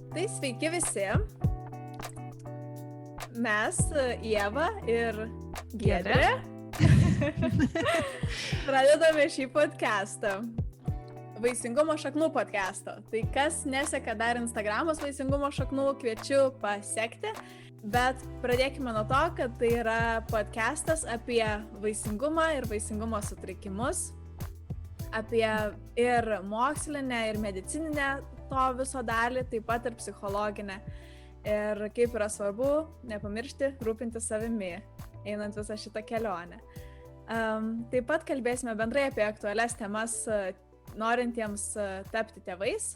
Tai sveiki visi. Mes, Ieva ir Giedrė, pradedame šį podcastą. Vaisingumo šaknų podcastą. Tai kas neseka dar Instagramos Vaisingumo šaknų, kviečiu pasekti. Bet pradėkime nuo to, kad tai yra podcastas apie vaisingumą ir vaisingumo sutrikimus. Apie ir mokslinę, ir medicininę to viso dalį, taip pat ir psichologinę. Ir kaip yra svarbu nepamiršti rūpintis savimi, einant visą šitą kelionę. Taip pat kalbėsime bendrai apie aktualias temas norintiems tapti tėvais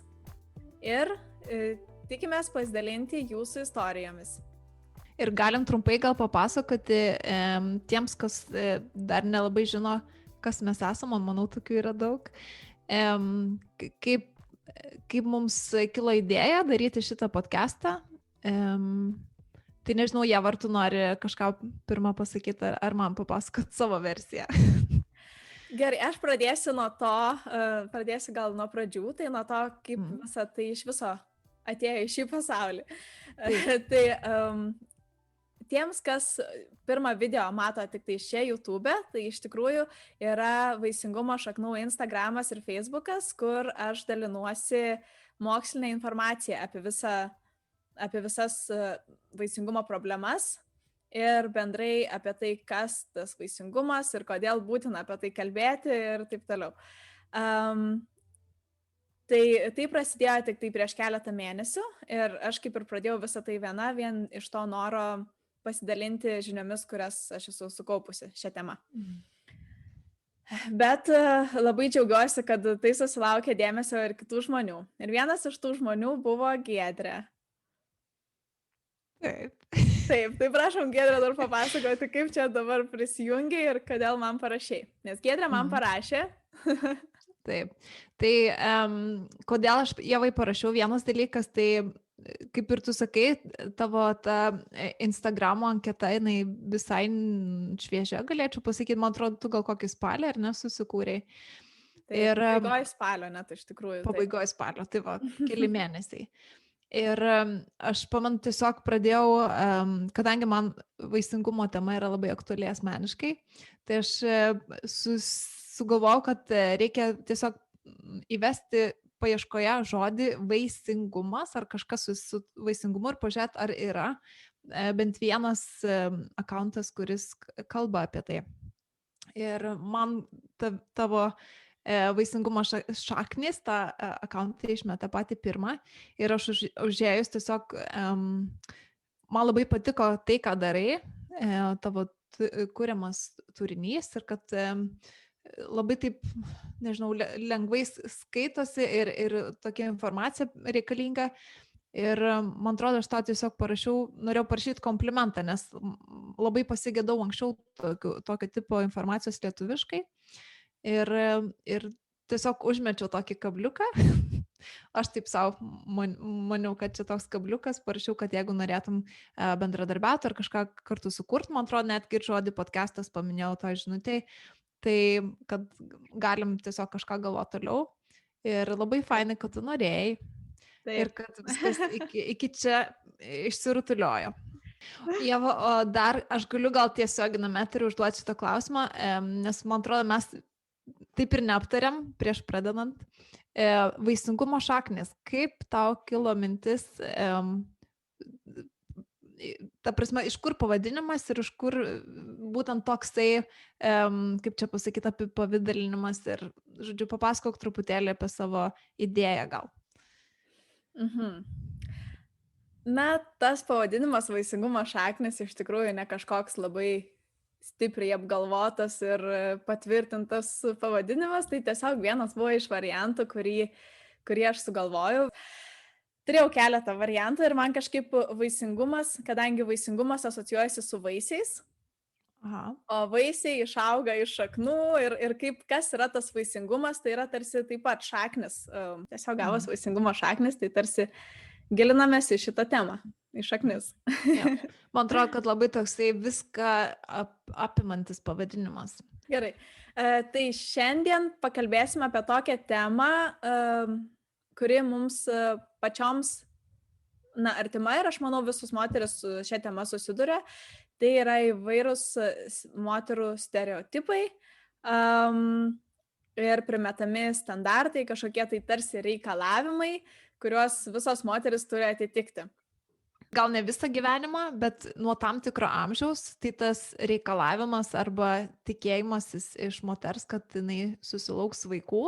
ir tikimės pasidalinti jūsų istorijomis. Ir galim trumpai gal papasakoti tiems, kas dar nelabai žino, kas mes esame, manau, tokių yra daug. Kaip mums kilo idėja daryti šitą podcastą. Tai nežinau, Ieva, ar tu nori kažką pirmą pasakyti, ar man papasakot savo versiją? Gerai, aš pradėsiu nuo to, pradėsiu gal nuo pradžių, tai nuo to, kaip visą tai iš viso atėjo į šį pasaulį. Tai tiems, kas pirmą video mato tik tai čia YouTube, tai iš tikrųjų yra Vaisingumo šaknų Instagramas ir Facebookas, kur aš dalinuosi mokslinę informaciją apie visas vaisingumo problemas ir bendrai apie tai, kas tas vaisingumas ir kodėl būtina apie tai kalbėti ir taip toliau. Tai prasidėjo tik tai prieš keletą mėnesių ir aš kaip ir pradėjau visą tai vien iš to noro pasidalinti žiniomis, kurias aš esu sukaupusi šią temą. Bet labai džiaugiuosi, kad tai susilaukė dėmesio ir kitų žmonių. Ir vienas iš tų žmonių buvo Giedrė. Taip, tai prašom, Giedrė, dar papasakoti, kaip čia dabar prisijungiai ir kodėl man parašei. Nes Giedrė man parašė. Taip. Tai kodėl aš Ievai parašiau, vienas dalykas, tai kaip ir tu sakai, tavo ta Instagramo anketa, jinai visai šviežia, galėčiau pasakyti, man atrodo, tu gal kokį spalį ar nesusikūrei. Pabaigoj spalio net iš tikrųjų. Pabaigoj spalio, tai va, keli mėnesiai. Ir aš pamanu, tiesiog pradėjau, kadangi man vaisingumo tema yra labai aktuali asmeniškai, tai aš sugalvojau, kad reikia tiesiog įvesti paieškoje žodį vaisingumas ar kažkas su vaisingumu ir pažiūrėti, ar yra bent vienas akauntas, kuris kalba apie tai. Ir man tavo vaisingumo šaknis, tą akauntą išmeta patį pirmą ir aš užėjus tiesiog, man labai patiko tai, ką darai, tavo kuriamas turinys ir kad labai taip, nežinau, lengvai skaitosi ir tokia informacija reikalinga. Ir man atrodo, aš tą tiesiog norėjau parašyti komplimentą, nes labai pasigėdau anksčiau tokio tipo informacijos lietuviškai. Ir tiesiog užmečiau tokį kabliuką. Aš taip savo maniau, kad čia toks kabliukas, parašiau, kad jeigu norėtum bendradarbiauti ar kažką kartu sukurti, man atrodo, netgi ir žodį podcastas paminėjau to žinutėj, tai kad galim tiesiog kažką galvoti toliau. Ir labai fainai, kad tu norėjai. Taip. Ir kad viskas iki čia išsirutuliojo. Ieva, o dar aš galiu gal tiesioginam eteriu užduoti šitą klausimą, nes man atrodo, mes taip ir neaptariam prieš pradedant. Vaisingumo šaknis. Kaip tau kilo mintis, ta prasme, iš kur pavadinimas ir iš kur būtent toksai, kaip čia pasakyti, apipavidalinimas ir, žodžiu, papasakok truputėlį apie savo idėją gal. Na, tas pavadinimas vaisingumo šaknis iš tikrųjų ne kažkoks labai stipriai apgalvotas ir patvirtintas pavadinimas, tai tiesiog vienas buvo iš variantų, kurį aš sugalvojau. Turėjau keletą variantų ir man kažkaip vaisingumas, kadangi vaisingumas asocijuojasi su vaisiais, o vaisiai išauga iš šaknų ir kas yra tas vaisingumas, tai yra tarsi taip pat šaknis, tiesiog gavos vaisingumo šaknis, tai tarsi gilinamės į šitą temą, į šaknis. Ja. Man atrodo, kad labai toksai viską apimantis pavadinimas. Gerai, tai šiandien pakalbėsime apie tokią temą, kuri mums pačioms artima ir aš manau visus moteris su šia tema susiduria, tai yra įvairūs moterų stereotipai ir primetami standartai, kažkokie tai tarsi reikalavimai, kuriuos visos moteris turi atitikti. Gal ne visą gyvenimą, bet nuo tam tikro amžiaus, tai tas reikalavimas arba tikėjimasis iš moters, kad jinai susilauks vaikų,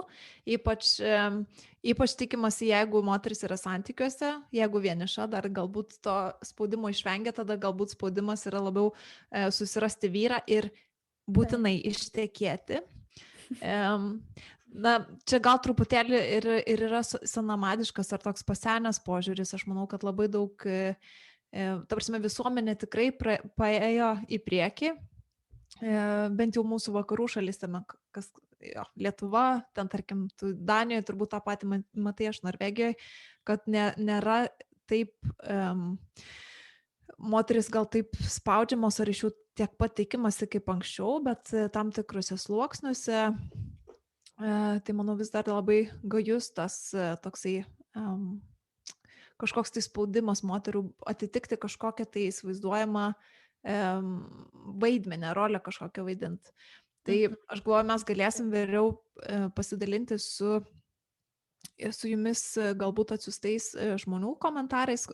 ypač tikimasi, jeigu moteris yra santykiuose, jeigu vieniša, dar galbūt to spaudimo išvengia, tada galbūt spaudimas yra labiau susirasti vyrą ir būtinai ištekėti. Na, čia gal truputėlį ir yra senamadiškas ar toks pasenęs požiūris. Aš manau, kad labai daug, ta prasme, visuomenė tikrai paėjo į priekį, bent jau mūsų vakarų šalyse, kas Lietuva, ten tarkim, tu Danijoje turbūt tą patį matai, aš Norvegijoje, kad nėra taip, moteris gal taip spaudžiamos ar iš jų tiek pat tikimasi kaip anksčiau, bet tam tikrose sluoksniuose tai manau vis dar labai gajus tas toksai kažkoks tai spaudimas moterų atitikti kažkokią tai įsivaizduojamą vaidmenę, rolę kažkokią vaidinti. Tai aš galvoju, mes galėsim vėliau pasidalinti su jumis galbūt atsiųstais žmonių komentarais,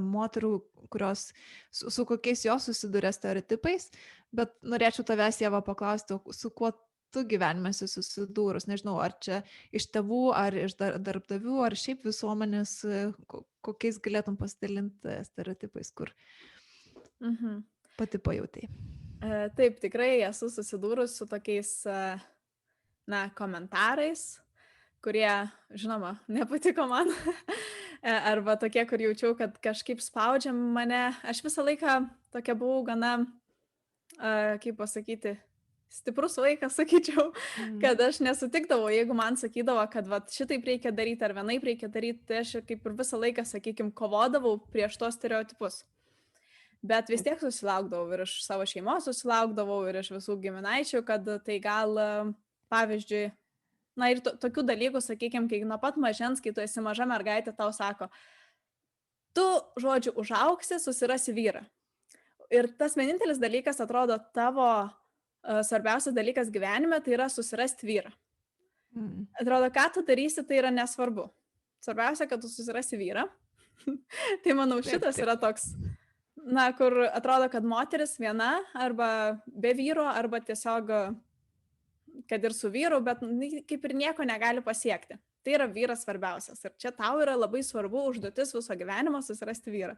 moterų, kurios su kokiais jos susiduria stereotipais, bet norėčiau tavęs, Ieva, paklausti, su kuo tu gyvenime esi susidūrus, nežinau, ar čia iš tėvų, ar iš darbdavių, ar šiaip visuomenės, kokiais galėtum pasidalinti stereotipais, kur pati pajautai. Taip, tikrai esu susidūrus su tokiais, komentarais, kurie, žinoma, nepatiko man, arba tokie, kur jaučiau, kad kažkaip spaudžia mane. Aš visą laiką tokia buvau gana, kaip pasakyti, stiprus vaikas, sakyčiau, kad aš nesutikdavau, jeigu man sakydavo, kad šitaip reikia daryti ar vienaip reikia daryti, tai aš kaip ir visą laiką, sakykime, kovodavau prieš tos stereotipus. Bet vis tiek susilaukdavau ir iš savo šeimos susilaukdavau ir iš visų giminaičių, kad tai gal, pavyzdžiui, ir tokių dalykų, sakykime, kai nuo pat mažens, kai tu esi maža mergaitė, tau sako, tu, žodžiu, užaugsi, susirasi vyrą. Ir tas vienintelis dalykas atrodo tavo svarbiausias dalykas gyvenime, tai yra susirasti vyrą. Atrodo, ką tu darysi, tai yra nesvarbu. Svarbiausia, kad tu susirasi vyrą. Tai manau, šitas yra toks, kur atrodo, kad moteris viena arba be vyro, arba tiesiog, kad ir su vyru, bet kaip ir nieko negali pasiekti. Tai yra vyras svarbiausias. Ir čia tau yra labai svarbu užduotis viso gyvenimo susirasti vyrą.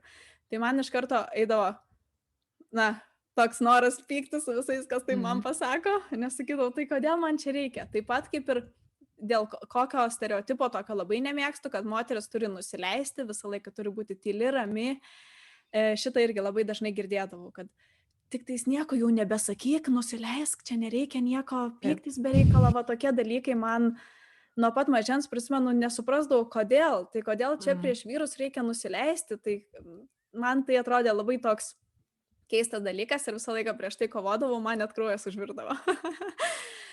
Tai man iš karto eidavo, toks noras pykti su visais, kas tai man pasako, nes sakydavau, tai kodėl man čia reikia. Taip pat kaip ir dėl kokio stereotipo tokio labai nemėgstu, kad moteris turi nusileisti, visą laiką turi būti tyli, rami. Šitą irgi labai dažnai girdėdavau, kad tik tais nieko jau nebesakyk, nusileisk, čia nereikia nieko pyktis be reikalo, tokie dalykai man nuo pat mažens, prisimenu, nesuprasdavau, kodėl. Tai kodėl čia prieš vyrus reikia nusileisti, tai man tai atrodė labai toks keistas dalykas ir visą laiką prieš tai kovodavau, man net kraujas užvirdavo.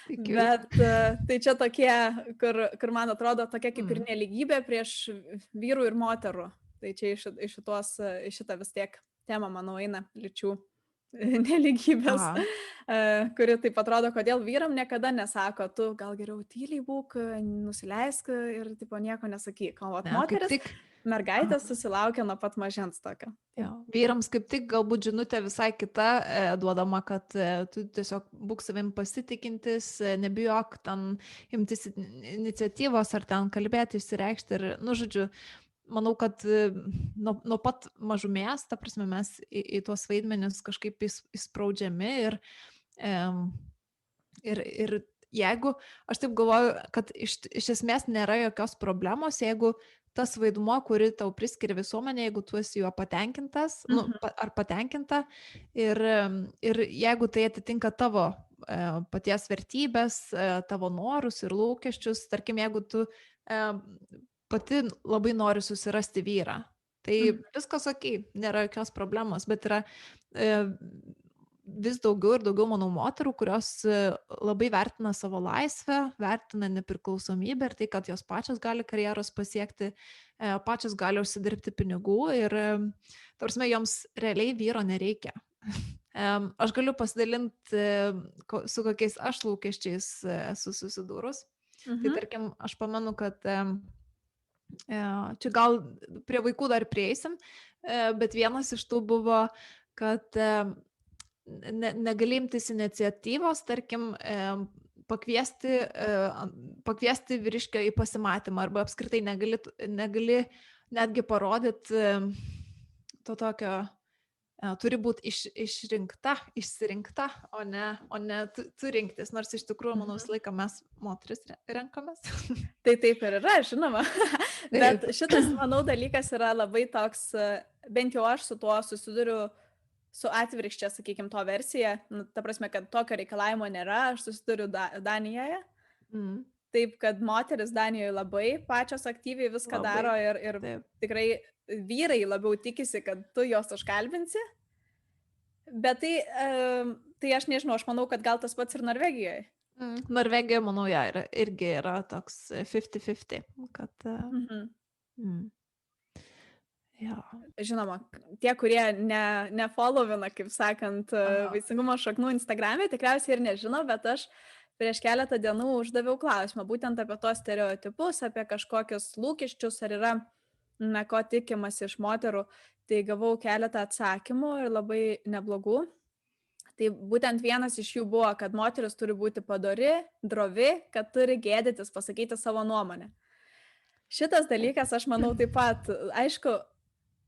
Bet tai čia tokie, kur man atrodo tokia kaip ir nelygybė prieš vyrų ir moterų. Tai čia iš šitą vis tiek temą, manau, eina lyčių nelygybės, kuri taip atrodo, kodėl vyram niekada nesako, tu gal geriau tyliai būk, nusileisk ir tipo nieko nesakyk. O moteris, mergaitės susilaukia nuo pat mažens tokio. Vyrams kaip tik galbūt žinutė visai kita duodama, kad tu tiesiog būk savim pasitikintis, nebijok ten imtis iniciatyvos ar ten kalbėti, išsireikšti ir, žodžiu, manau, kad nuo pat mažumės, ta prasme, mes į tuos vaidmenis kažkaip įspraudžiami ir jeigu, aš taip galvoju, kad iš esmės nėra jokios problemos, jeigu tas vaidmuo, kurį tau priskiria visuomenė, jeigu tu esi juo patenkintas, ar patenkinta, ir jeigu tai atitinka tavo paties vertybės, tavo norus ir lūkesčius, tarkim, jeigu tu pati labai nori susirasti vyrą, tai viskas okei, nėra jokios problemos, bet yra vis daugiau ir daugiau, manau, moterų, kurios labai vertina savo laisvę, vertina nepriklausomybę ir tai, kad jos pačios gali karjeros pasiekti, pačios gali užsidirbti pinigų ir, tarsi, joms realiai vyro nereikia. Aš galiu pasidalinti, su kokiais aš lūkesčiais esu susidūrus. Tai tarkim, aš pamenu, kad čia gal prie vaikų dar prieisim, bet vienas iš tų buvo, kad negali imtis iniciatyvos, tarkim, pakviesti vyriškio į pasimatymą arba apskritai negali netgi parodyti to tokio, turi būti išsirinkta, o ne tu rinktis, nors iš tikrųjų, manau, visą laiką mes moteris renkamės. Tai taip ir yra, žinoma. Bet šitas, manau, dalykas yra labai toks, bent jau aš su tuo susiduriu su atvirkščia, sakykime, to versija. Ta prasme, kad tokio reikalavimo nėra, aš susiduriu Danijoje. Taip, kad moteris Danijoje labai pačios aktyviai viską daro ir tikrai vyrai labiau tikisi, kad tu jos užkalbinsi. Bet tai aš nežinau, aš manau, kad gal tas pats ir Norvegijoje. Norvegijoje, manau, irgi yra toks 50-50, kad... Ja. Žinoma, tie, kurie nefollowina, kaip sakant, Vaisingumo šaknų Instagram'e, tikriausiai ir nežino, bet aš prieš keletą dienų uždaviau klausimą būtent apie tos stereotipus, apie kažkokius lūkesčius, ar yra, ko tikimas iš moterų. Tai gavau keletą atsakymų ir labai neblogų. Tai būtent vienas iš jų buvo, kad moteris turi būti padori, drovi, kad turi gėdytis, pasakyti savo nuomonę. Šitas dalykas, aš manau, taip pat, aišku,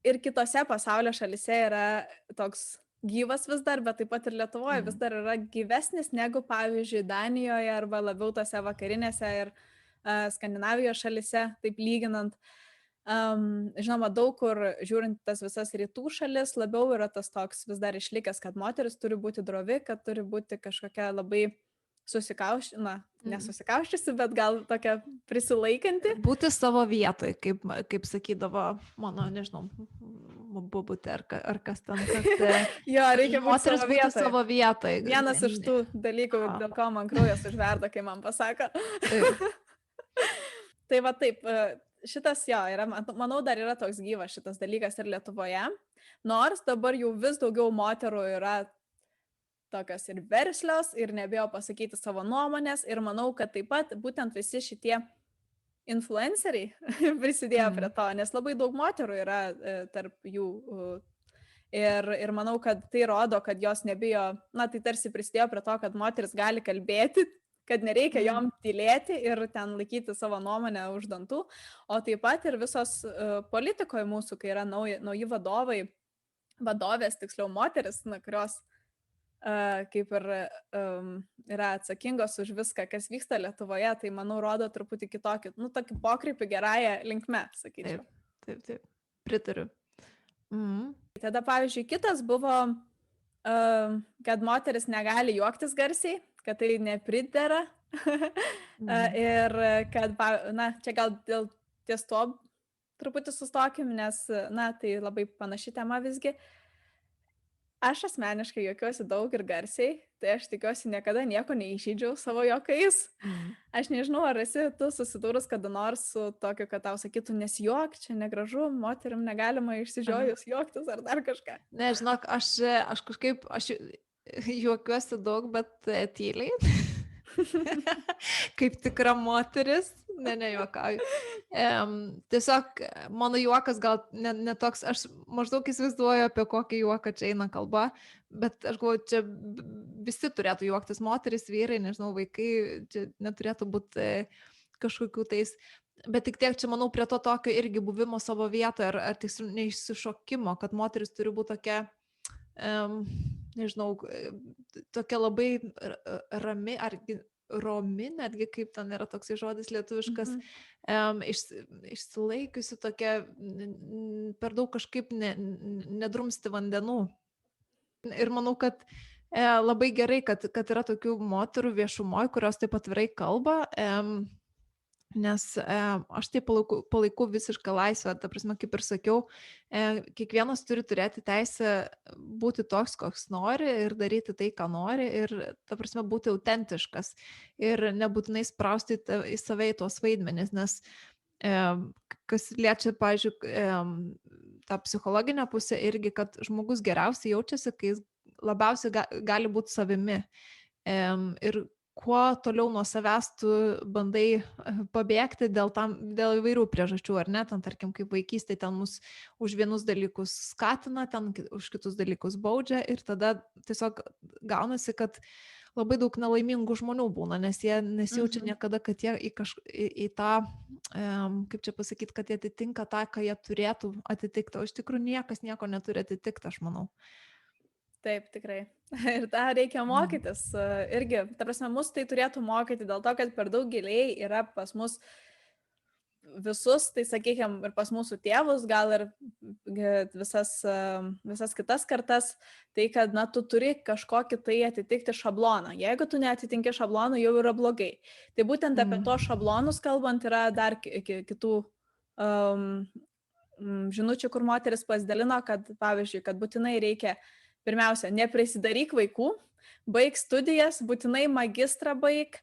ir kitose pasaulio šalyse yra toks gyvas vis dar, bet taip pat ir Lietuvoje vis dar yra gyvesnis negu, pavyzdžiui, Danijoje arba labiau tose vakarinėse ir Skandinavijos šalyse, taip lyginant. Žinoma, daug kur žiūrint tas visas rytų šalis, labiau yra tas toks vis dar išlikęs, kad moteris turi būti drovi, kad turi būti kažkokia labai nesusikauščiusi, bet gal tokia prisilaikanti. Būti savo vietoj, kaip sakydavo mano, nežinau, bubutė ar kas ten, kad jo, reikia moteris būti savo vietoj. Vienas iš tų dalykų, dėl ko man kraujas užverda, kai man pasako. Tai va taip, šitas jo, yra, manau, dar yra toks gyvas šitas dalykas ir Lietuvoje, nors dabar jau vis daugiau moterų yra tokios ir verslios ir nebijo pasakyti savo nuomonės ir manau, kad taip pat būtent visi šitie influenceriai prisidėjo prie to, nes labai daug moterų yra tarp jų ir manau, kad tai rodo, kad jos nebijo, tai tarsi prisidėjo prie to, kad moteris gali kalbėti, kad nereikia jom tylėti ir ten laikyti savo nuomonę už dantų, o taip pat ir visos politikoje mūsų, kai yra nauji vadovės, tiksliau moteris, kurios kaip ir yra atsakingos už viską, kas vyksta Lietuvoje, tai manau rodo truputį kitokį, tokį pokrypį gerąją linkme, sakyčiau. Taip, pritariu. Tada, pavyzdžiui, kitas buvo, kad moteris negali juoktis garsiai, kad tai nepridera ir kad, čia gal dėl ties to truputį sustokim, nes, tai labai panaši tema visgi. Aš asmeniškai juokiuosi daug ir garsiai, tai aš tikiuosi niekada nieko neįžeidžiau savo juokais. Aš nežinau, ar esi tu susidūrus kada nors su tokiu, kad tau sakytų, nesijuok, čia negražu, moterim negalima išsižiojus juoktis ar dar kažką. Ne, žinok, aš kažkaip, aš juokiuosi daug, bet tyliai. Kaip tikra moteris, nejuokauju. Tiesiog mano juokas gal netoks, aš maždaug įsivaizduoju, apie kokį juoką čia eina kalba, bet aš galvoju, čia visi turėtų juoktis, moteris, vyrai, nežinau, vaikai, čia neturėtų būti kažkokių tais, bet tik tiek čia, manau, prie to tokio irgi buvimo savo vietoje, ar tiksliau neišsišokimo, kad moteris turi būti tokia, nežinau, tokia labai rami, ar romi, netgi kaip ten yra toksai žodis lietuviškas, išsilaikiusi tokia, per daug kažkaip nedrumsti vandenų. Ir manau, kad labai gerai, kad yra tokių moterų viešumoje, kurios taip atvirai kalba. Nes aš tai palaikau visišką laisvę, ta prasme, kaip ir sakiau, kiekvienas turi turėti teisę būti toks, koks nori ir daryti tai, ką nori ir, ta prasme, būti autentiškas ir nebūtinai sprausti į save į tuos vaidmenis, nes kas liečia, pavyzdžiui, tą psichologinę pusę irgi, kad žmogus geriausiai jaučiasi, kai jis labiausiai gali būti savimi. Ir kuo toliau nuo savęs tu bandai pabėgti dėl įvairių priežasčių, ar ne, ten tarkim, kaip vaikystėje ten mus už vienus dalykus skatina, ten už kitus dalykus baudžia ir tada tiesiog gaunasi, kad labai daug nelaimingų žmonių būna, nes jie nesijaučia niekada, kad jie į tą, kaip čia pasakyti, kad jie atitinka tą, ką jie turėtų atitikti, o iš tikrųjų niekas nieko neturi atitikti, aš manau. Taip, tikrai. Ir tą reikia mokytis. Irgi, ta prasme, mus tai turėtų mokyti dėl to, kad per daug giliai yra pas mus visus, tai sakykime, ir pas mūsų tėvus, gal ir visas kitas kartas, tai kad, na, tu turi kažkokį tai atitikti šabloną. Jeigu tu neatitinki šablonų, jau yra blogai. Tai būtent apie tos šablonus kalbant yra dar kitų žinučių, kur moteris pasidalino, kad, pavyzdžiui, kad būtinai reikia pirmiausia, neprisidaryk vaikų, baig studijas, būtinai magistrą baig,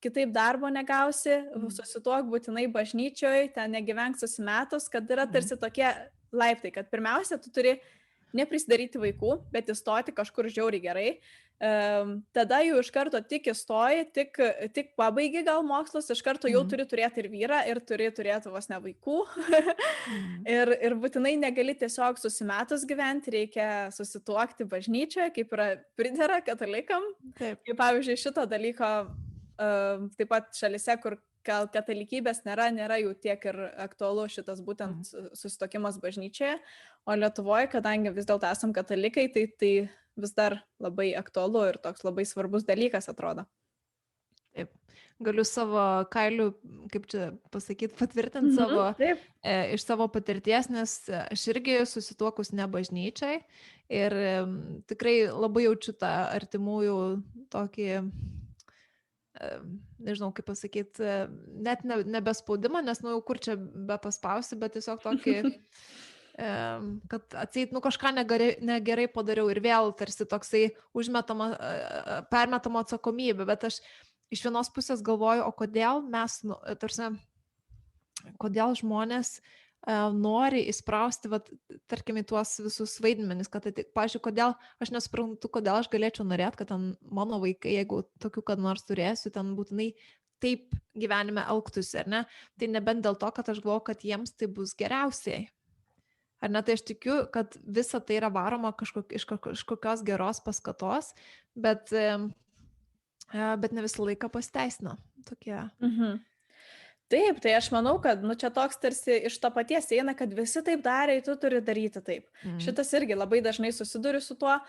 kitaip darbo negausi, susituok būtinai bažnyčioje, ten negyvenk susimetus, kad yra tarsi tokie laiptai, kad pirmiausia, tu turi neprisidaryti vaikų, bet įstoti kažkur žiauriai gerai. Tada jau iš karto tik įstoji, tik pabaigi gal mokslus, iš karto jau turi turėti ir vyrą, ir turi turėti vos ne vaikų. ir būtinai negali tiesiog susimetus gyventi, reikia susituokti bažnyčioje, kaip yra pridera katalikam. Taip. Kaip pavyzdžiui, šito dalyko taip pat šalise, kur katalikybės nėra jau tiek ir aktualu šitas būtent susituokimas bažnyčioje, o Lietuvoje, kadangi vis dėlto esam katalikai, tai vis dar labai aktualu ir toks labai svarbus dalykas atrodo. Taip. Galiu savo kailių, kaip čia pasakyti, patvirtinti iš savo patirties, nes aš irgi susituokus ne bažnyčiai ir tikrai labai jaučiu tą artimųjų tokį, nežinau kaip pasakyti, net nebespaudimą, nes jau kur čia be paspausi, bet tiesiog tokį kad atseit, kažką negerai padariau ir vėl tarsi toksai permetama atsakomybė, bet aš iš vienos pusės galvoju, o kodėl kodėl žmonės nori įsprausti, tarkim, į tuos visus vaidmenis, kad, pavyzdžiui, kodėl, aš nesuprantu, kodėl aš galėčiau norėti, kad ten mano vaikai, jeigu tokių kad nors turėsiu, ten būtinai taip gyvenime elgtųsi, ar ne? Tai nebent dėl to, kad aš galvoju, kad jiems tai bus geriausiai. Ar ne, tai aš tikiu, kad visa tai yra varoma iš kažkokios geros paskatos, bet ne visą laiką pasiteisina tokie. Taip, tai aš manau, kad čia toks tarsi iš to paties eina, kad visi taip darė, tu turi daryti taip. Šitas irgi labai dažnai susiduriu su tuo,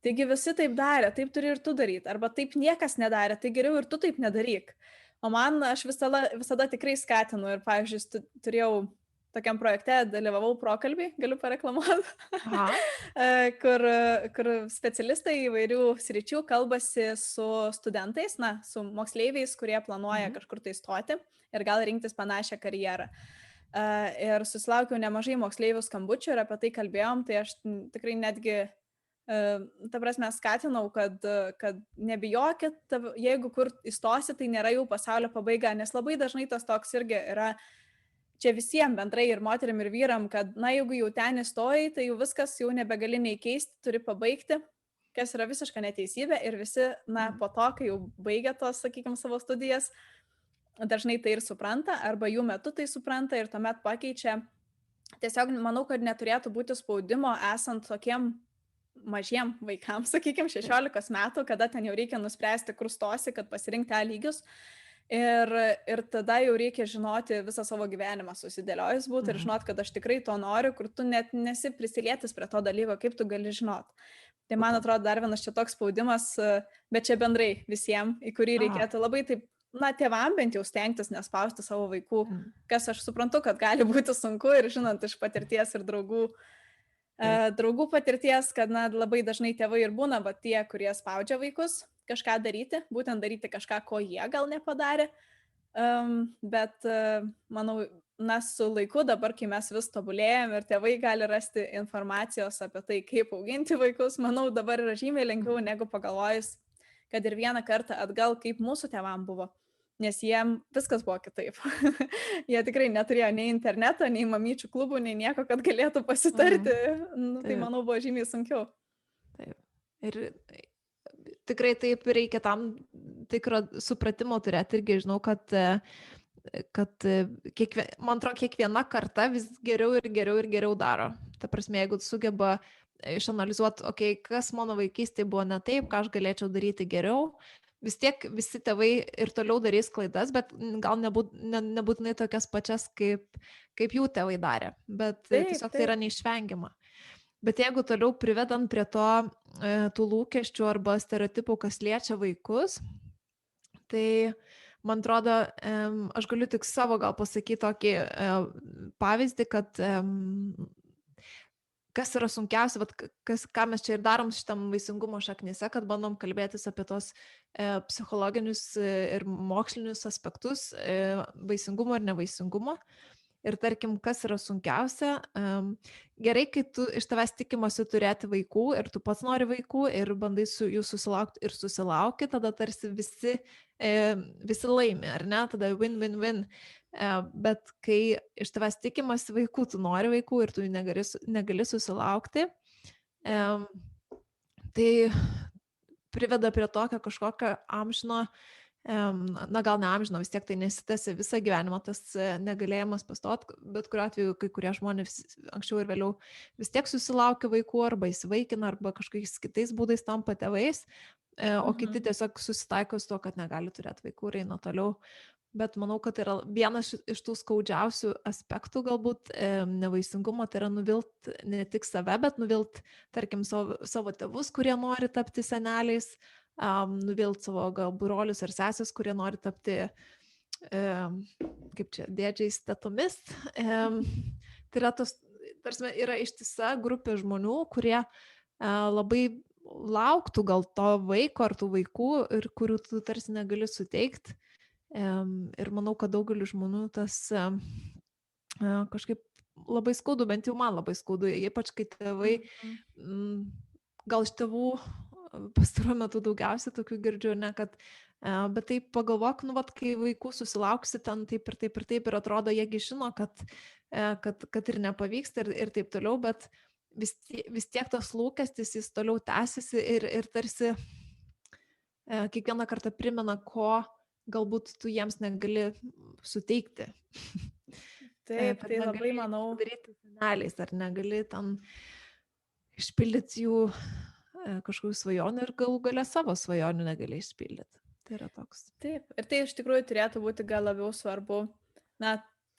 taigi visi taip darė, taip turi ir tu daryti, arba taip niekas nedarė, tai geriau ir tu taip nedaryk. O aš visada tikrai skatinu ir, pavyzdžiui, turėjau tokiam projekte, dalyvavau prokalbį, galiu pareklamuoti, kur specialistai įvairių sričių kalbasi su studentais, su moksleiviais, kurie planuoja kažkur tai stoti ir gal rinktis panašią karjerą. Ir susilaukiau nemažai moksleivių skambučių ir apie tai kalbėjom, tai aš tikrai netgi, ta prasme, skatinau, kad nebijokit, jeigu kur įstosi, tai nėra jau pasaulio pabaiga, nes labai dažnai tas toks irgi yra čia visiems bendrai ir moteriam ir vyram, kad, jeigu jau ten įstojai, tai jau viskas jau nebegali nei keisti, turi pabaigti, kas yra visiška neteisybė ir visi, po to, kai jau baigia tos, sakykime, savo studijas, dažnai tai ir supranta, arba jų metu tai supranta ir tuomet pakeičia. Tiesiog manau, kad neturėtų būti spaudimo esant tokiem mažiem vaikams, sakykime, 16 metų, kada ten jau reikia nuspręsti, kur stosi, kad pasirinkti A lygius. Ir tada jau reikia žinoti visą savo gyvenimą susidėliojus būti ir žinoti, kad aš tikrai to noriu, kur tu net nesi prisilietis prie to dalyko, kaip tu gali žinoti. Tai man atrodo dar vienas čia toks spaudimas, bet čia bendrai visiems, į kurį reikėtų labai taip, tėvam bent jau stengtis nespausti savo vaikų, kas aš suprantu, kad gali būti sunku ir žinant iš patirties ir draugų patirties, kad labai dažnai tėvai ir būna tie, kurie spaudžia vaikus kažką daryti, būtent daryti kažką, ko jie gal nepadarė, Bet manau, su laiku dabar, kai mes vis tobulėjom ir tėvai gali rasti informacijos apie tai, kaip auginti vaikus, manau, dabar yra žymiai lengviau negu pagalvojus, kad ir vieną kartą atgal, kaip mūsų tėvam buvo, nes jiem viskas buvo kitaip. Jie tikrai neturėjo nei interneto, nei mamyčių klubų, nei nieko, kad galėtų pasitarti. Tai manau, buvo žymiai sunkiau. Taip. Ir tikrai taip reikia tam tikro supratimo turėti irgi, žinau, kad man atrodo, kiekviena karta vis geriau ir geriau daro. Ta prasme, jeigu sugeba išanalizuoti, kas mano vaikystėje buvo ne taip, ką aš galėčiau daryti geriau, vis tiek visi tėvai ir toliau darys klaidas, bet gal nebūtinai tokias pačias, kaip jų tėvai darė. Bet tiesiog tai yra neišvengiama. Bet jeigu toliau privedant prie tų lūkesčių arba stereotipų, kas liečia vaikus, tai man atrodo, aš galiu tik savo gal pasakyti tokį pavyzdį, kad kas yra sunkiausia, ką mes čia ir darom šitam vaisingumo šaknyse, kad bandom kalbėtis apie tos psichologinius ir mokslinius aspektus vaisingumo ir nevaisingumo. Ir tarkim, kas yra sunkiausia, gerai, kai tu iš tavęs tikimasi turėti vaikų ir tu pats nori vaikų ir bandai su jų susilaukti ir susilauki, tada tarsi visi laimi, ar ne, tada win-win-win. Bet kai iš tavęs tikimasi vaikų, tu nori vaikų ir tu negali susilaukti, tai priveda prie tokio kažkokio amžino, gal ne amžino, vis tiek tai nesitęsia visą gyvenimą, tas negalėjimas pastot, bet kuriuo atveju kai kurie žmonės anksčiau ir vėliau vis tiek susilaukia vaikų arba įsivaikina arba kažkokiais kitais būdais tampa tėvais, o kiti tiesiog susitaiko su to, kad negali turėti vaikų ir eina toliau. Bet manau, kad yra vienas iš tų skaudžiausių aspektų galbūt nevaisingumo, tai yra nuvilt ne tik save, bet nuvilt, tarkim, savo tėvus, kurie nori tapti seneliais, nuvilt savo gal brolius ar sesės, kurie nori tapti, kaip čia, dėdžiais, tetomis. Tai yra tarsi yra ištisa grupė žmonių, kurie labai lauktų gal to vaiko ar tų vaikų ir kurių tu tarsi negali suteikti. Ir manau, kad daugeliu žmonių tas kažkaip labai skaudu, bent jau man labai skaudu, ypač kai tėvai, gal iš tėvų pastaruoju metu daugiausiai tokių girdžiu, ne, kad, bet taip pagalvok, kai vaikų susilauksi ten taip ir atrodo, jiegi žino, kad ir nepavyksta ir taip toliau, bet vis tiek tas lūkestis jis toliau tęsiasi ir tarsi kiekvieną kartą primena, ko galbūt tu jiems negali suteikti. Taip, tai labai manau. Daryti seneliais, ar negali ten išpildyti jų kažkokių svajonių ir galų gale savo svajonių negali išpildyti. Tai yra toks. Taip, ir tai iš tikrųjų turėtų būti gal labiau svarbu,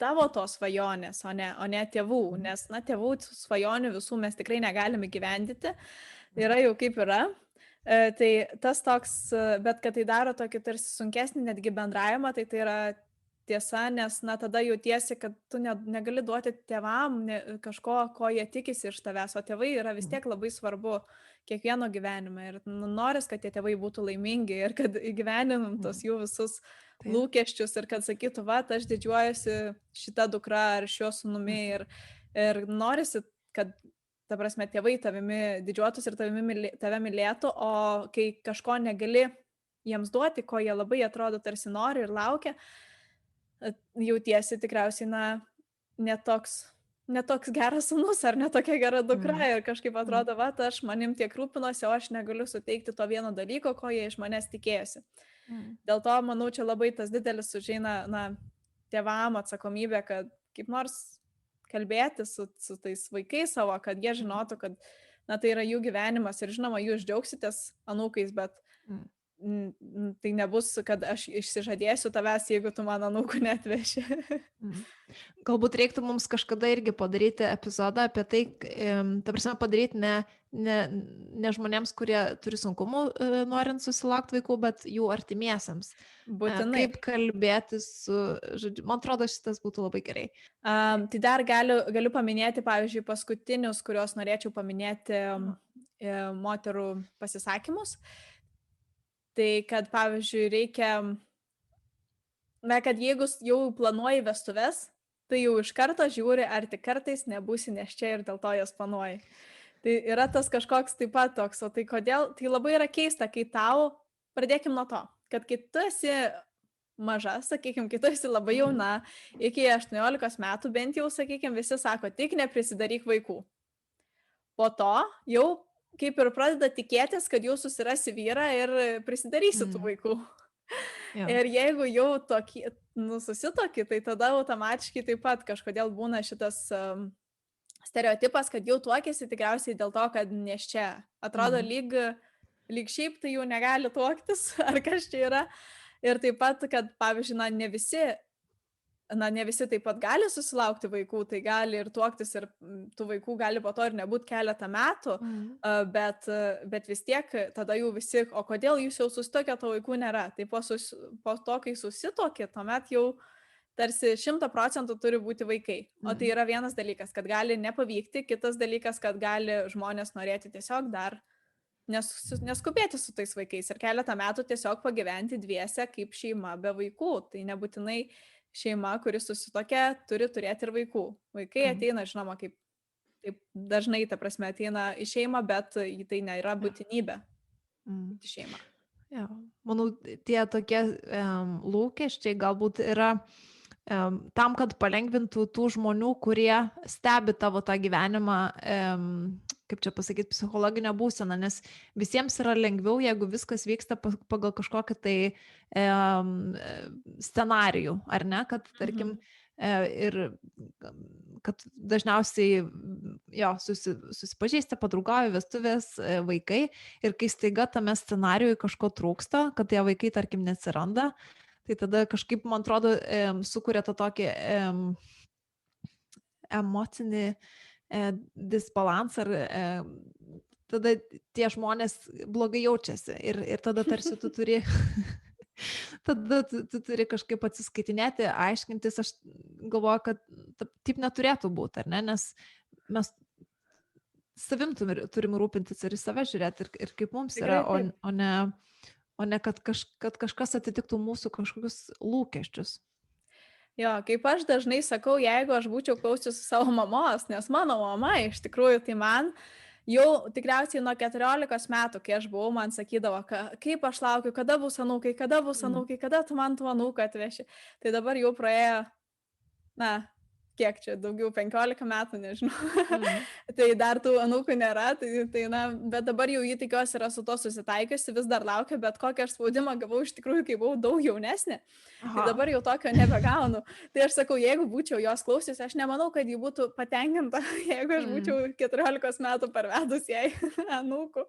tavo tos svajonės, o ne tėvų, nes, tėvų svajonių visų mes tikrai negalime gyvendyti, yra jau kaip yra. Tai tas toks, bet kad tai daro tokį tarsi sunkesnį netgi bendravimą, tai yra tiesa, nes tada jautiesi, kad tu negali duoti tėvam kažko, ko jie tikisi iš tavęs, o tėvai yra vis tiek labai svarbu kiekvieno gyvenime ir noris, kad tie tėvai būtų laimingi ir kad įgyveninam tos jų visus lūkesčius ir kad sakytų, aš didžiuojuosi šitą dukrą ar šiuo sūnumi ir norisi, kad ta prasme, tėvai tavimi didžiuotus ir tave mylėtų, o kai kažko negali jiems duoti, ko jie labai atrodo tarsi nori ir laukia, jautiesi tikriausiai, netoks geras sūnus ar netokia gera dukra ir kažkaip atrodo, aš manim tiek rūpinosi, o aš negaliu suteikti to vieno dalyko, ko jie iš manęs tikėjosi. Dėl to, manau, čia labai tas didelis užeina, tėvam atsakomybė, kad kaip nors kalbėti su tais vaikais savo, kad jie žinotų, kad tai yra jų gyvenimas ir žinoma, jūs džiaugsitės anūkais, bet tai nebus, kad aš išsižadėsiu tavęs, jeigu tu man anūkų netveši. Galbūt reiktų mums kažkada irgi padaryti epizodą apie tai, ta prasme padaryti ne žmonėms, kurie turi sunkumų norint susilaukti vaikų, bet jų artimiesiams. Būtinai. Kaip kalbėti žodžiu, man atrodo, šitas būtų labai gerai. Tai dar galiu paminėti, pavyzdžiui, paskutinius, kuriuos norėčiau paminėti moterų pasisakymus. Tai kad, pavyzdžiui, reikia kad jeigu jau planuoji vestuves, tai jau iš karto žiūri, ar tik kartais nebūsi nėščia ir dėl to jas planuoji. Tai yra tas kažkoks taip pat toks, o tai kodėl, tai labai yra keista, kai tau, pradėkim nuo to, kad kai tu esi maža, sakykime, kai tu esi labai jauna, iki 18 metų bent jau, sakykime, visi sako, tik neprisidaryk vaikų. Po to jau kaip ir pradeda tikėtis, kad jau susirasi vyrą ir prisidarysi tų vaikų. Jo. Ir jeigu jau susitoki, tai tada automatiškai taip pat kažkodėl būna šitas stereotipas, kad jau tuokėsi tikriausiai dėl to, kad nėščia. Atrodo, lyg šiaip tai jau negali tuoktis, ar kas čia yra. Ir taip pat, kad pavyzdžiui, ne visi taip pat gali susilaukti vaikų, tai gali ir tuoktis, ir tų vaikų gali po to ir nebūti keletą metų, bet vis tiek tada jau visi, o kodėl jūs jau susitokė, to vaikų nėra. Tai po to, kai susitokė, tuomet jau tarsi 100% turi būti vaikai. O tai yra vienas dalykas, kad gali nepavykti, kitas dalykas, kad gali žmonės norėti tiesiog dar neskubėti su tais vaikais ir keletą metų tiesiog pagyventi dviese kaip šeima be vaikų. Tai nebūtinai šeima, kuris susitokia, turi turėti ir vaikų. Vaikai ateina, žinoma, kaip dažnai, ta prasme, ateina į šeimą, bet tai nėra būtinybė į šeimą. Ja. Manau, tie tokie lūkesčiai galbūt yra tam, kad palengvintų tų žmonių, kurie stebi tavo tą gyvenimą, kaip čia pasakyti, psichologinę būseną, nes visiems yra lengviau, jeigu viskas vyksta pagal kažkokį tai scenarijų, ar ne, kad, tarkim, ir kad dažniausiai susipažįsta, padraugauja, vestuvės, vaikai, ir kai staiga tame scenarijui kažko trūksta, kad tie vaikai, tarkim, neatsiranda, tai tada kažkaip, man atrodo, sukuria tą tokį emocinį disbalansą, ar tada tie žmonės blogai jaučiasi ir tada tarsi tu turi tada tu turi kažkaip atsiskaitinėti, aiškintis. Aš galvoju, kad taip neturėtų būti, ar ne, nes mes savim turim rūpintis ir į save žiūrėti ir kaip mums yra, o ne kad kažkas atitiktų mūsų kažkokius lūkesčius. Jo, kaip aš dažnai sakau, jeigu aš būčiau klausiusi savo mamos, nes mano mama iš tikrųjų, tai man jau tikriausiai nuo 14 metų, kai aš buvau, man sakydavo, kaip aš laukiu, kada bus anūkai, kada tu man tų anūką atveši. Tai dabar jau praėjo, kiek čia, daugiau 15 metų, nežinau. Tai dar tų anūkų nėra, bet dabar jau jį tikiuosi yra su to susitaikiusi, vis dar laukia, bet kokią aš spaudimą gavau iš tikrųjų, kai buvau daug jaunesnė. Tai dabar jau tokio nebegaunu. Tai aš sakau, jeigu būčiau jos klausiusi, aš nemanau, kad ji būtų patenkinta, jeigu aš būčiau 14 metų parvedus jai anūkų.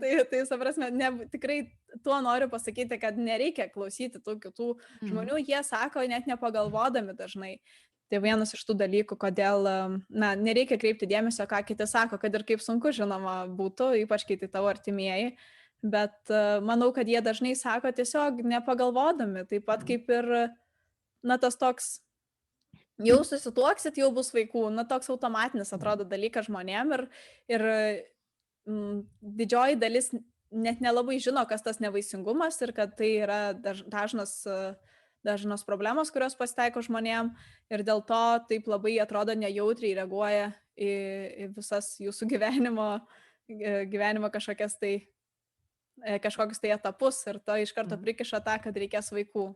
Tai saprasme, tikrai tuo noriu pasakyti, kad nereikia klausyti tų kitų žmonių, jie sako net nepagalvodami dažnai. Tai vienas iš tų dalykų, kodėl, nereikia kreipti dėmesio, ką kiti sako, kad ir kaip sunku, žinoma, būtų, ypač kai tai tavo artimieji, bet manau, kad jie dažnai sako tiesiog nepagalvodami, taip pat kaip ir, tas toks, jau susituoksit, jau bus vaikų, toks automatinis atrodo dalykas žmonėm ir didžioji dalis net nelabai žino, kas tas nevaisingumas ir kad tai yra dažnos problemos, kurios pasitaiko žmonėm ir dėl to taip labai atrodo nejautriai reaguoja į visas jūsų gyvenimo kažkokius tai etapus ir to iš karto prikiša tą, kad reikės vaikų.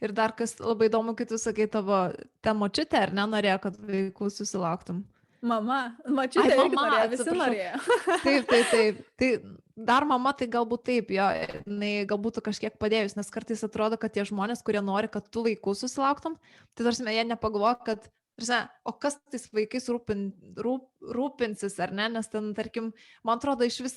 Ir dar kas labai įdomu, kai tu sakai, tavo močiutė, ar nenorėjo, kad vaikų susilauktum? Močiutė irgi norėjo, visi norėjo. Taip. Tai dar mama, tai galbūt taip, jo, galbūt kažkiek padėjus, nes kartais atrodo, kad tie žmonės, kurie nori, kad tu vaikų susilauktum, tai tarsi jie nepagalvoja, kad, o kas tais vaikais rūpinsis, ar ne, nes ten, tarkim, man atrodo, iš vis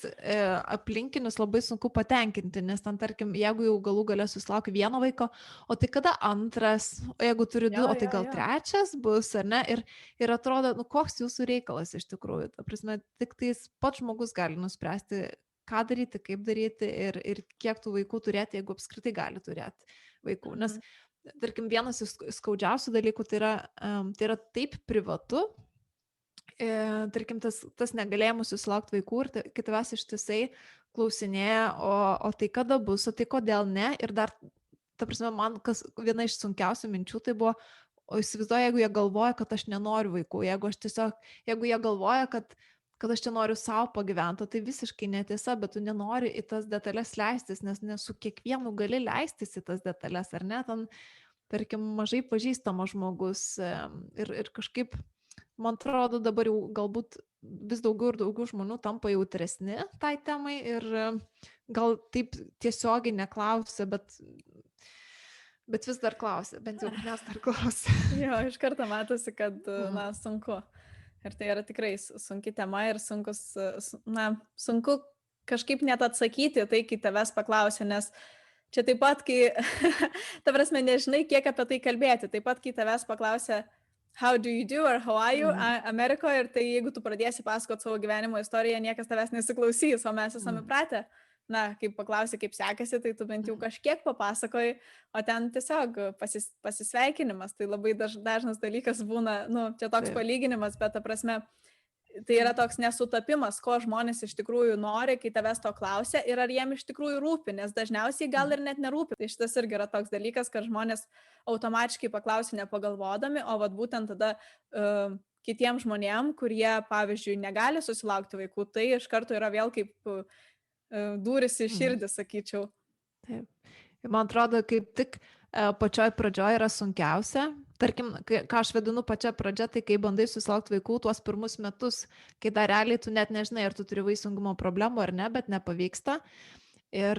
aplinkinius labai sunku patenkinti, nes ten, tarkim, jeigu jau galų gale susilaukia vieno vaiko, o tai kada antras, o jeigu turi du, o tai gal trečias bus, ar ne, ir atrodo, koks jūsų reikalas iš tikrųjų, ta prasme, tik tais pats žmogus gali nuspręsti, ką daryti, kaip daryti ir kiek tų vaikų turėti, jeigu apskritai gali turėti vaikų, nes tarkim, vienas iš skaudžiausių dalykų tai yra taip privatu, tarkim, tas negalėjimas susilaukti vaikų ir kai tavęs ištisai klausinėja, o tai kada bus, o tai kodėl ne, ir dar ta prasme, man viena iš sunkiausių minčių tai buvo, o įsivaizduoju, jeigu jie galvoja, kad aš nenoriu vaikų, jeigu jie galvoja, kad aš čia noriu savo pagyventi, tai visiškai netiesa, bet tu nenori į tas detalės leistis, nes ne su kiekvienu gali leistis į tas detalės, ar ne, ten, tarkim, mažai pažįstamas žmogus ir kažkaip, man atrodo, dabar jau galbūt vis daugiau ir daugiau žmonių tampa jautresni tai temai ir gal taip tiesiogiai neklausia, bet vis dar klausia, bent jau manęs dar klausia. Jo, iš karto matosi, kad, na, sunku. Ir tai yra tikrai sunki tema ir sunku kažkaip net atsakyti tai, kai tavęs paklausia, nes čia taip pat, kai, ta prasme, nežinai, kiek apie tai kalbėti, taip pat, kai tavęs paklausia, how do you do, or how are you, Amerikoje, ir tai jeigu tu pradėsi pasakoti savo gyvenimo istoriją, niekas tavęs nesiklausys, o mes esame įpratę. Na, kaip paklausai, kaip sekasi, tai tu bent jau kažkiek papasakoji, o ten tiesiog pasisveikinimas, tai labai dažnas dalykas būna, nu, čia toks palyginimas, bet ta prasme, tai yra toks nesutapimas, ko žmonės iš tikrųjų nori, kai tavęs to klausia ir ar jiem iš tikrųjų rūpi, nes dažniausiai gal ir net nerūpi. Tai šitas irgi yra toks dalykas, kad žmonės automatiškai paklausia nepagalvodami, o vat būtent tada kitiem žmonėm, kurie, pavyzdžiui, negali susilaukti vaikų, tai iš karto yra vėl kaip dūris į širdį, sakyčiau. Taip. Ir man atrodo, kaip tik pačioj pradžioj yra sunkiausia. Tarkim, ką aš vadinu pačia pradžia, tai kai bandai susilaukti vaikų tuos pirmus metus, kai dar realiai tu net nežinai, ar tu turi vaisingumo problemų ar ne, bet nepavyksta. Ir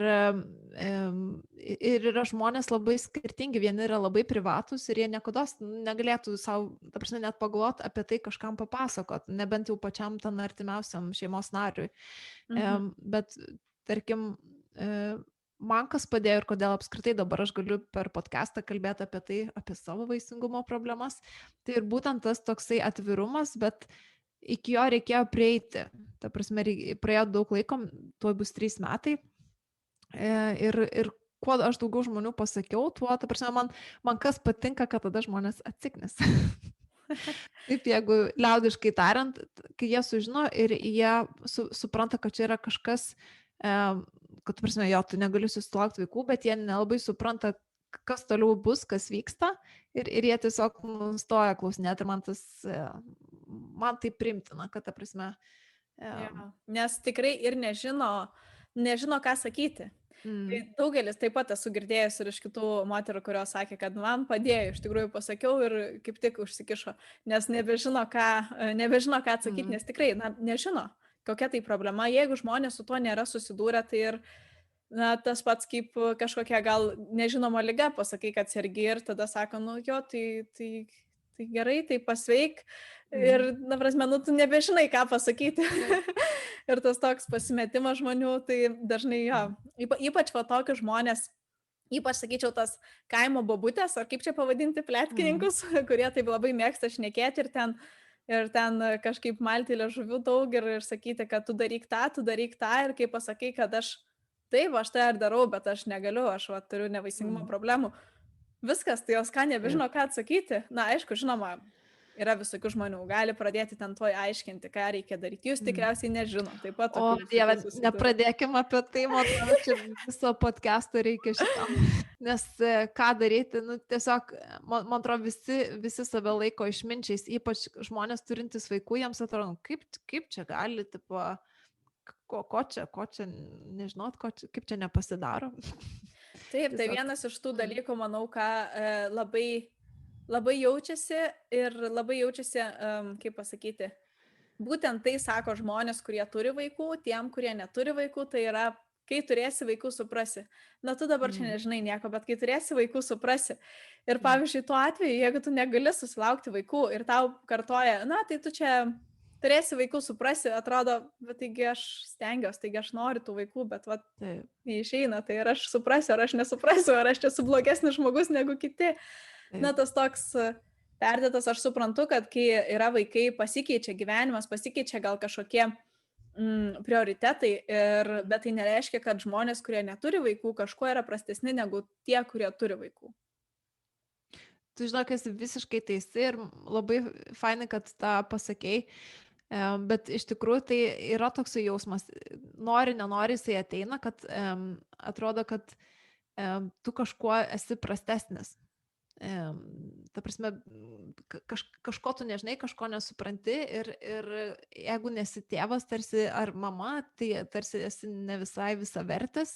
yra žmonės labai skirtingi, vieni yra labai privatus ir jie niekados negalėtų savo, ta prasme, net pagalvoti apie tai kažkam papasakot, nebent jau pačiam ten artimiausiam šeimos nariui. Bet, tarkim, man kas padėjo ir kodėl apskritai dabar aš galiu per podcastą kalbėti apie tai, apie savo vaisingumo problemas, tai ir būtent tas toksai atvirumas, bet iki jo reikėjo prieiti. Ta prasme, praėjo daug laiko, tuoj bus 3 metai. Ir kuo aš daugiau žmonių pasakiau, tuo, ta prasme, man kas patinka, kad tada žmonės atsiknis. Taip, jeigu liaudiškai tariant, kai jie sužino ir jie supranta, kad čia yra kažkas, kad, prasme, jo, tu negali susilaukti vaikų, bet jie nelabai supranta, kas toliau bus, kas vyksta ir jie tiesiog nustoja klausinėti ir man tai primtina, kad, ta prasme. Nes tikrai ir nežino, ką sakyti. Tai daugelis taip pat esu girdėjęs ir iš kitų moterų, kurios sakė, kad man padėjo, iš tikrųjų pasakiau ir kaip tik užsikišo, nes nebežino, ką atsakyti, nes tikrai, nežino, kokia tai problema. Jeigu žmonės su tuo nėra susidūrę, tai ir tas pats kaip kažkokia gal nežinoma liga, pasakai, kad sergi ir tada sako, nu jo, tai gerai, tai pasveik. Ir, na prasme, tu nebežinai, ką pasakyti. Ir tas toks pasimetimas žmonių, tai dažnai jo, ypač va tokius žmonės, ypač, sakyčiau, tas kaimo bobutės, ar kaip čia pavadinti, pletkininkus, kurie taip labai mėgsta šnekėti ir ten kažkaip malti liežuvių daug ir sakyti, kad tu daryk tą ir kai pasakai, kad aš tai ir darau, bet aš negaliu, aš turiu nevaisingumo problemų. Viskas, tai jos ką nebežino, ką atsakyti. Na, aišku, žinoma, yra visokių žmonių, gali pradėti ten tuoj aiškinti, ką reikia daryti. Jūs tikriausiai nežino. Taip pat. O, Dieve, nepradėkim apie tai, man atrodo, čia viso podcast'o reikia šitam. Nes ką daryti, tiesiog, man atrodo, visi save laiko išminčiais, ypač žmonės turintys vaikų, jiems atrodo, kaip čia gali, tipo, ko čia, nežinot, kaip čia nepasidaro. Taip, tai vienas iš tų dalykų, manau, ką labai jaučiasi ir labai jaučiasi, kaip pasakyti, būtent tai sako žmonės, kurie turi vaikų, tiem, kurie neturi vaikų, tai yra, kai turėsi vaikų, suprasi. Na, tu dabar čia nežinai nieko, bet kai turėsi vaikų, suprasi. Ir pavyzdžiui, tuo atveju, jeigu tu negali susilaukti vaikų ir tau kartoja, na, tai tu čia turėsi vaikų, suprasi, atrodo, bet taigi aš stengiuosi, taigi aš noriu tų vaikų, bet neišeina, tai ar aš suprasiu, ar aš nesuprasiu, ar aš čia esu blogesnis žmogus negu kiti. Na, tas toks perdėtas, aš suprantu, kad kai yra vaikai, pasikeičia gyvenimas, pasikeičia gal kažkokie prioritetai, bet tai nereiškia, kad žmonės, kurie neturi vaikų, kažkuo yra prastesni negu tie, kurie turi vaikų. Tu žinok, esi visiškai teisi ir labai fainai, kad tą pasakei, bet iš tikrųjų tai yra toksai jausmas, nori, nenori, jisai ateina, kad atrodo, kad tu kažkuo esi prastesnis. Ta prasme, kažko tu nežinai, kažko nesupranti ir jeigu nesi tėvas tarsi ar mama, tai tarsi esi ne visai visavertis.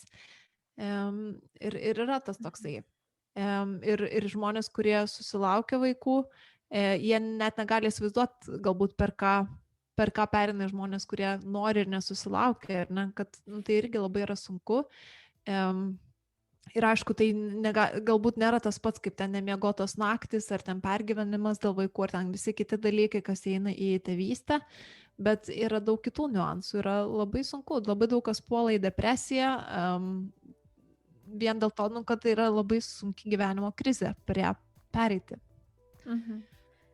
Ir yra tas toksai. Ir žmonės, kurie susilaukia vaikų, jie net negali įsivaizduoti galbūt per ką perina žmonės, kurie nori ir nesusilaukia, ir ne, kad tai irgi labai yra sunku. Ir aišku, tai galbūt nėra tas pats, kaip ten nemiegotos naktis, ar ten pergyvenimas dėl vaikų, ar ten visi kiti dalykai, kas eina į tėvystę, bet yra daug kitų niuansų, yra labai sunku, labai daug kas puola į depresiją, vien dėl to, kad tai yra labai sunki gyvenimo krizė, per ją pereiti.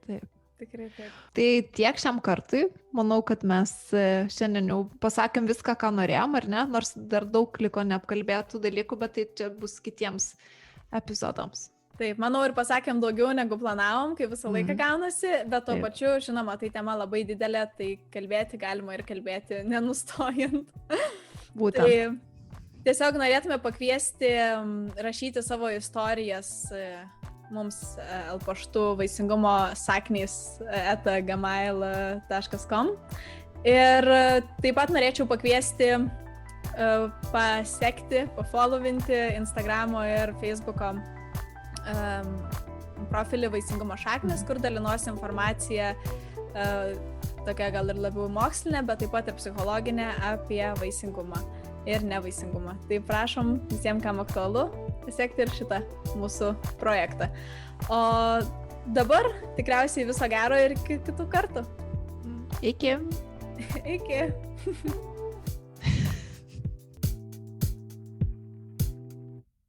Taip. Tikrai taip. Tai tiek šiam kartui. Manau, kad mes šiandien jau pasakėm viską, ką norėjom, ar ne? Nors dar daug liko neapkalbėtų dalykų, bet tai čia bus kitiems epizodams. Taip, manau, ir pasakėm daugiau negu planavom, kaip visą laiką gaunasi, bet tuo pačiu, žinoma, tai tema labai didelė, tai kalbėti galima ir kalbėti nenustojant. Būtent. Tai tiesiog norėtume pakviesti rašyti savo istorijas mums paštu vaisingumo saknys@gmail.com. Ir taip pat norėčiau pakviesti pasekti, pafollowinti Instagramo ir Facebooko profilį Vaisingumo šaknys, kur dalinuosi informaciją tokia gal ir labiau mokslinė, bet taip pat ir psichologinė apie vaisingumą ir nevaisingumą. Tai prašom visiems, kam aktualu, pasiekti ir šitą mūsų projektą. O dabar tikriausiai viso gero ir kitų kartų. Iki. Iki.